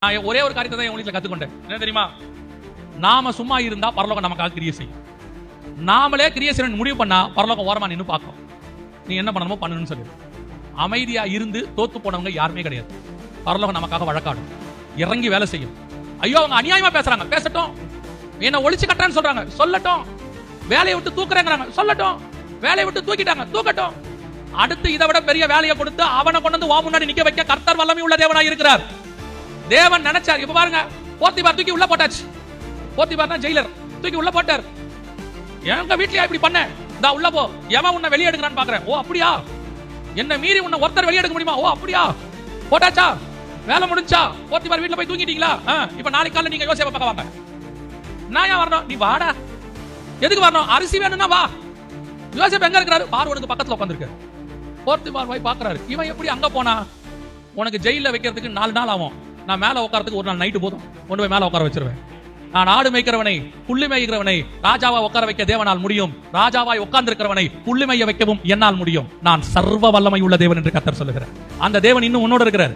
நான் ஒரே ஒரு காரியத்தை தான் என் வீட்டுல கத்துக்கொண்டேன். என்ன தெரியுமா? நாம சும்மா இருந்தா பரலோகம் நமக்காக கிரியை செய்யும். நாமளே கிரியை செய்யணும் முடிவு பண்ணா பரலோகம் ஓரமா நின்னு பார்க்கும். நீ என்ன பண்ணணுமோ பண்ணணும்னு சொல்லி அமைதியா இருந்து தோத்து போனவங்க யாருமே கிடையாது. பரலோகம் நமக்காக வழக்காடும், இறங்கி வேலை செய்யும். ஐயோ அவங்க அநியாயமா பேசுறாங்க, பேசட்டும். என்ன ஒளிச்சு கட்டான்னு சொல்றாங்க, சொல்லட்டும். வேலையை விட்டு தூக்குறேங்கிறாங்க, சொல்லட்டும். வேலையை விட்டு தூக்கிட்டாங்க, தூக்கட்டும். அடுத்து இதை விட பெரிய வேலையை கொடுத்து அவனை கொண்டு வந்து முன்னாடி நிக்க வைக்க கர்த்தர் வல்லமை உள்ள தேவனாய் இருக்கிறார். தேவன் நினைச்சார். இப்ப பாருங்க, போத்திபார் தூக்கி உள்ள போட்டாச்சு. போத்திபார் தான் ஜெயிலர், தூக்கி உள்ள போட்டார். எங்க வீட்லயா இப்படி பண்ண? இந்த உள்ள போ, எவன் உன்னை வெளியே எடுக்கிறான்னு பாக்குறேன். ஓ அப்படியா? என்ன மீறி உன்னை ஒருத்தர் வெளியே எடுக்க முடியுமா? ஓ அப்படியா? போட்டாச்சா? வேலை முடிஞ்சா? போத்திபார் வீட்டுல போய் தூங்கிட்டீங்களா? இப்ப நாளைக்கு காலையில நீங்க யோசேப்பை பார்க்க வாங்க. நான் ஏன் வரணும்? நீ வாடா. எதுக்கு வரணும்? அரிசி வேணும்னா வா. யோசேப்பு எங்க இருக்கிறாரு? பார்வோனுக்கு பக்கத்துல உட்கார்ந்திருக்காரு. போத்திபார் போய் பாக்குறாரு. இவன் எப்படி அங்க போனா? உனக்கு ஜெயில வைக்கிறதுக்கு 4 நாள் ஆகும். நான் மேல உட்காரத்துக்கு ஒரு நாள் நைட்டு போதும், கொண்டு போய் மேல உட்கார வச்சிருவேன். நான் ஆடு மேய்க்கிறவனை புள்ளி மேய்க்கிறவனை ராஜாவா உட்கார வைக்க தேவனால் முடியும். ராஜாவாய் உட்கார்ந்து இருக்கிறவனை புள்ளி மேய்ய வைக்கவும் என்னால் முடியும். நான் சர்வ வல்லமை உள்ள தேவன் என்று கர்த்தர் சொல்லுகிறார். அந்த தேவன் இன்னும் உன்னோட இருக்கிறார்.